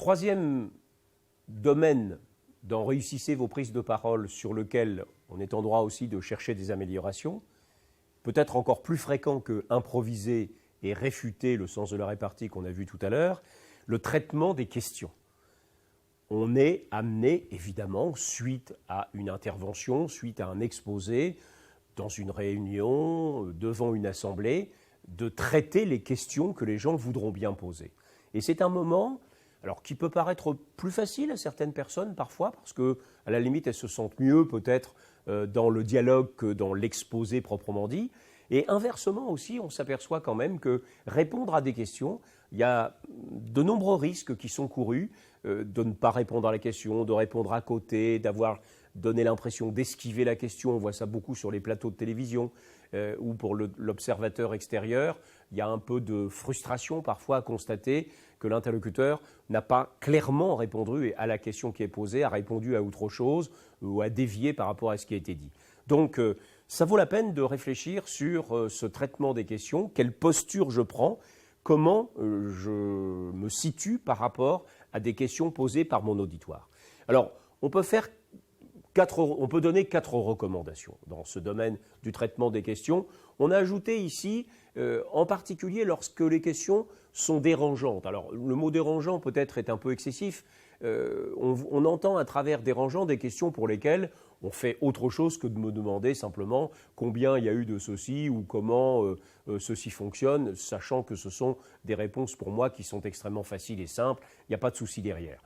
Troisième domaine dans Réussissez vos prises de parole sur lequel on est en droit aussi de chercher des améliorations, peut-être encore plus fréquent que improviser et réfuter le sens de la répartie qu'on a vu tout à l'heure, le traitement des questions. On est amené, évidemment, suite à une intervention, suite à un exposé, dans une réunion, devant une assemblée, de traiter les questions que les gens voudront bien poser. Et c'est un moment, alors qui peut paraître plus facile à certaines personnes parfois, parce qu'à la limite, elles se sentent mieux peut-être dans le dialogue que dans l'exposé proprement dit. Et inversement aussi, on s'aperçoit quand même que répondre à des questions, il y a de nombreux risques qui sont courus de ne pas répondre à la question, de répondre à côté, d'avoir donné l'impression d'esquiver la question. On voit ça beaucoup sur les plateaux de télévision ou pour l'observateur extérieur. Il y a un peu de frustration parfois à constater que l'interlocuteur n'a pas clairement répondu à la question qui est posée, a répondu à autre chose ou a dévié par rapport à ce qui a été dit. Donc, ça vaut la peine de réfléchir sur ce traitement des questions, quelle posture je prends, comment je me situe par rapport à des questions posées par mon auditoire. Alors, on peut donner 4 recommandations dans ce domaine du traitement des questions. On a ajouté ici, en particulier lorsque les questions sont dérangeantes. Alors, le mot dérangeant peut-être est un peu excessif. On entend à travers dérangeant des questions pour lesquelles on fait autre chose que de me demander simplement combien il y a eu de ceci ou comment ceci fonctionne, sachant que ce sont des réponses pour moi qui sont extrêmement faciles et simples, il n'y a pas de souci derrière.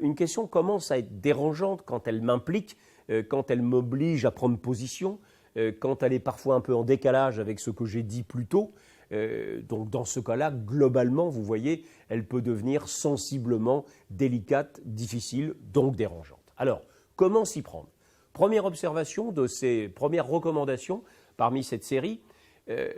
Une question commence à être dérangeante quand elle m'implique, quand elle m'oblige à prendre position, quand elle est parfois un peu en décalage avec ce que j'ai dit plus tôt. Donc dans ce cas-là, globalement, vous voyez, elle peut devenir sensiblement délicate, difficile, donc dérangeante. Alors, comment s'y prendre ? Première observation de ces premières recommandations parmi cette série,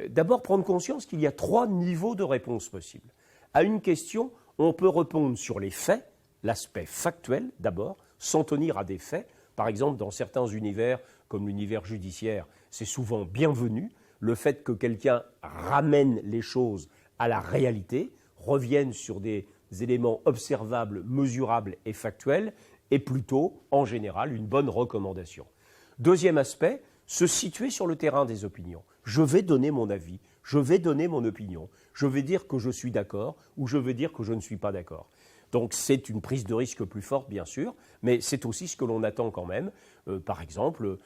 d'abord prendre conscience qu'il y a 3 niveaux de réponse possibles. À une question, on peut répondre sur les faits, l'aspect factuel d'abord, s'en tenir à des faits. Par exemple, dans certains univers, comme l'univers judiciaire, c'est souvent bienvenu. Le fait que quelqu'un ramène les choses à la réalité, revienne sur des éléments observables, mesurables et factuels, est plutôt, en général, une bonne recommandation. Deuxième aspect, se situer sur le terrain des opinions. Je vais donner mon avis, je vais donner mon opinion, je vais dire que je suis d'accord ou je vais dire que je ne suis pas d'accord. Donc c'est une prise de risque plus forte, bien sûr, mais c'est aussi ce que l'on attend quand même. Par exemple,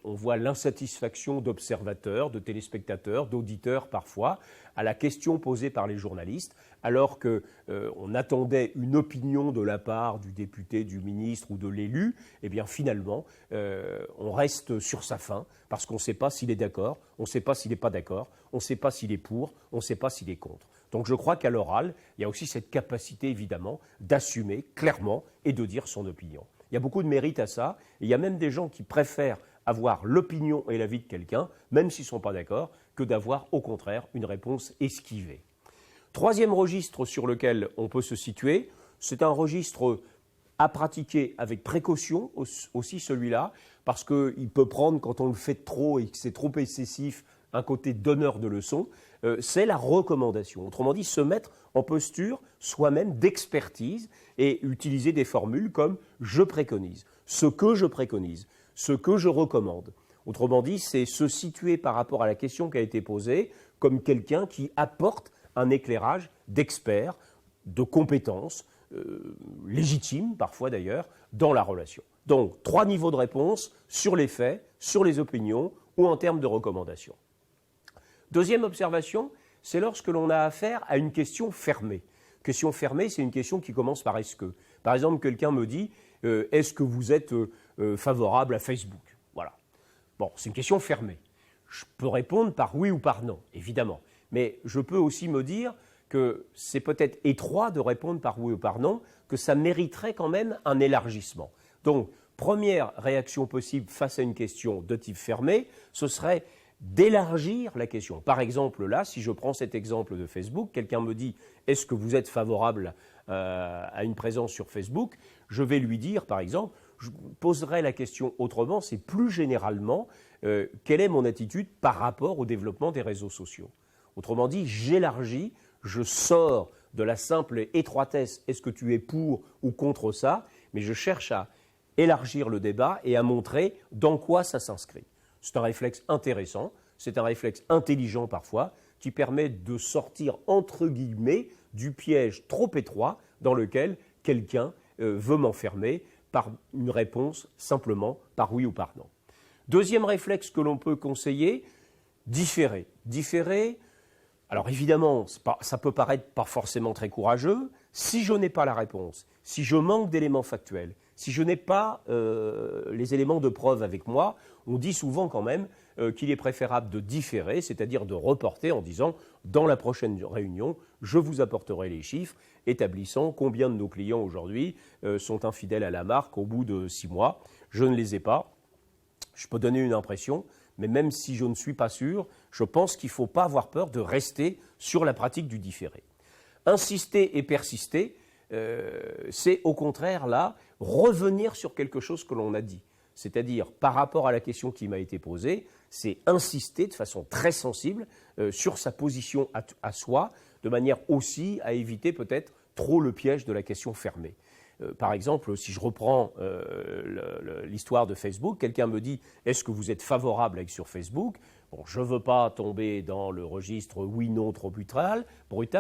on voit l'insatisfaction d'observateurs, de téléspectateurs, d'auditeurs parfois, à la question posée par les journalistes, alors qu'on attendait une opinion de la part du député, du ministre ou de l'élu. Eh bien finalement, on reste sur sa faim, parce qu'on ne sait pas s'il est d'accord, on ne sait pas s'il n'est pas d'accord, on ne sait pas s'il est pour, on ne sait pas s'il est contre. Donc je crois qu'à l'oral, il y a aussi cette capacité évidemment d'assumer clairement et de dire son opinion. Il y a beaucoup de mérite à ça, et il y a même des gens qui préfèrent avoir l'opinion et l'avis de quelqu'un, même s'ils ne sont pas d'accord, que d'avoir au contraire une réponse esquivée. Troisième registre sur lequel on peut se situer, c'est un registre à pratiquer avec précaution aussi celui-là, parce qu'il peut prendre, quand on le fait trop et que c'est trop excessif, un côté donneur de leçons, c'est la recommandation. Autrement dit, se mettre en posture soi-même d'expertise et utiliser des formules comme « je préconise », « ce que je préconise », « ce que je recommande ». Autrement dit, c'est se situer par rapport à la question qui a été posée comme quelqu'un qui apporte un éclairage d'expert, de compétences, légitimes parfois d'ailleurs, dans la relation. Donc, 3 niveaux de réponse sur les faits, sur les opinions ou en termes de recommandations. Deuxième observation, c'est lorsque l'on a affaire à une question fermée. Question fermée, c'est une question qui commence par « est-ce que ». Par exemple, quelqu'un me dit « est-ce que vous êtes favorable à Facebook ?» Voilà. Bon, c'est une question fermée. Je peux répondre par oui ou par non, évidemment. Mais je peux aussi me dire que c'est peut-être étroit de répondre par oui ou par non, que ça mériterait quand même un élargissement. Donc, première réaction possible face à une question de type fermé, ce serait d'élargir la question. Par exemple, là, si je prends cet exemple de Facebook, quelqu'un me dit « est-ce que vous êtes favorable à une présence sur Facebook ?» Je vais lui dire, par exemple, je poserai la question autrement, c'est plus généralement quelle est mon attitude par rapport au développement des réseaux sociaux. Autrement dit, j'élargis, je sors de la simple étroitesse, est-ce que tu es pour ou contre ça, mais je cherche à élargir le débat et à montrer dans quoi ça s'inscrit. C'est un réflexe intéressant, c'est un réflexe intelligent parfois, qui permet de sortir, entre guillemets, du piège trop étroit dans lequel quelqu'un veut m'enfermer par une réponse simplement par oui ou par non. Deuxième réflexe que l'on peut conseiller, différer. Différer, alors évidemment, ça peut paraître pas forcément très courageux. Si je n'ai pas la réponse, si je manque d'éléments factuels, si je n'ai pas les éléments de preuve avec moi, on dit souvent quand même qu'il est préférable de différer, c'est-à-dire de reporter en disant « dans la prochaine réunion, je vous apporterai les chiffres établissant combien de nos clients aujourd'hui sont infidèles à la marque au bout de 6 mois. Je ne les ai pas. Je peux donner une impression, mais même si je ne suis pas sûr, je pense qu'il ne faut pas avoir peur de rester sur la pratique du différé. Insister et persister, c'est au contraire là revenir sur quelque chose que l'on a dit. C'est-à-dire, par rapport à la question qui m'a été posée, c'est insister de façon très sensible sur sa position à soi, de manière aussi à éviter peut-être trop le piège de la question fermée. Par exemple, si je reprends l'histoire de Facebook, quelqu'un me dit « Est-ce que vous êtes favorable sur Facebook ?» Bon, je ne veux pas tomber dans le registre oui-non trop brutal,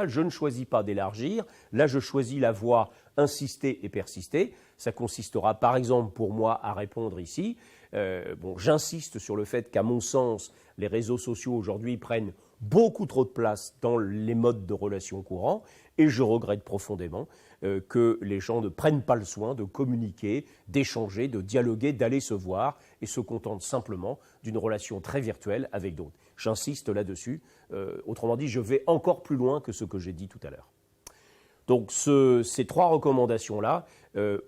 je ne choisis pas d'élargir. Là, je choisis la voie insister et persister. Ça consistera par exemple pour moi à répondre ici. J'insiste sur le fait qu'à mon sens, les réseaux sociaux aujourd'hui prennent beaucoup trop de place dans les modes de relations courants et je regrette profondément que les gens ne prennent pas le soin de communiquer, d'échanger, de dialoguer, d'aller se voir et se contentent simplement d'une relation très virtuelle avec d'autres. J'insiste là-dessus. Autrement dit, je vais encore plus loin que ce que j'ai dit tout à l'heure. Donc ces 3 recommandations-là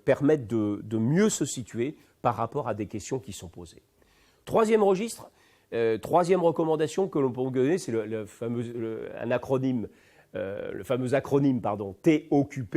permettent de mieux se situer par rapport à des questions qui sont posées. Troisième registre, troisième recommandation que l'on peut donner, c'est le fameux acronyme TOQP,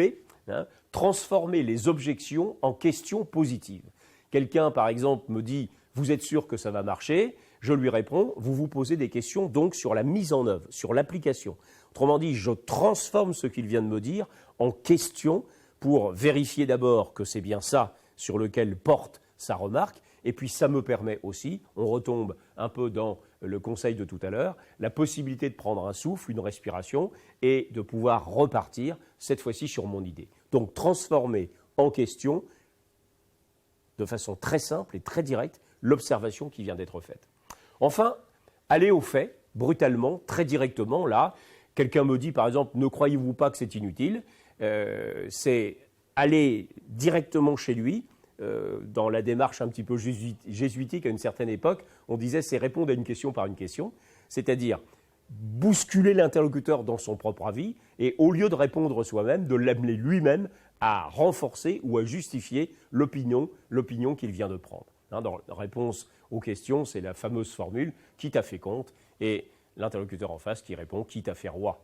transformer les objections en questions positives. Quelqu'un, par exemple, me dit « Vous êtes sûr que ça va marcher ?» Je lui réponds « Vous vous posez des questions donc sur la mise en œuvre, sur l'application. » Autrement dit, je transforme ce qu'il vient de me dire en question pour vérifier d'abord que c'est bien ça sur lequel porte sa remarque. Et puis ça me permet aussi, on retombe un peu dans le conseil de tout à l'heure, la possibilité de prendre un souffle, une respiration et de pouvoir repartir, cette fois-ci sur mon idée. Donc transformer en question, de façon très simple et très directe, l'observation qui vient d'être faite. Enfin, aller au fait, brutalement, très directement, là, quelqu'un me dit par exemple, ne croyez-vous pas que c'est inutile, c'est aller directement chez lui, dans la démarche un petit peu jésuitique à une certaine époque, on disait c'est répondre à une question par une question, c'est-à-dire bousculer l'interlocuteur dans son propre avis et au lieu de répondre soi-même, de l'amener lui-même à renforcer ou à justifier l'opinion qu'il vient de prendre. Dans la réponse aux questions, c'est la fameuse formule « qui t'a fait compte ?» et l'interlocuteur en face qui répond « qui t'a fait roi ?»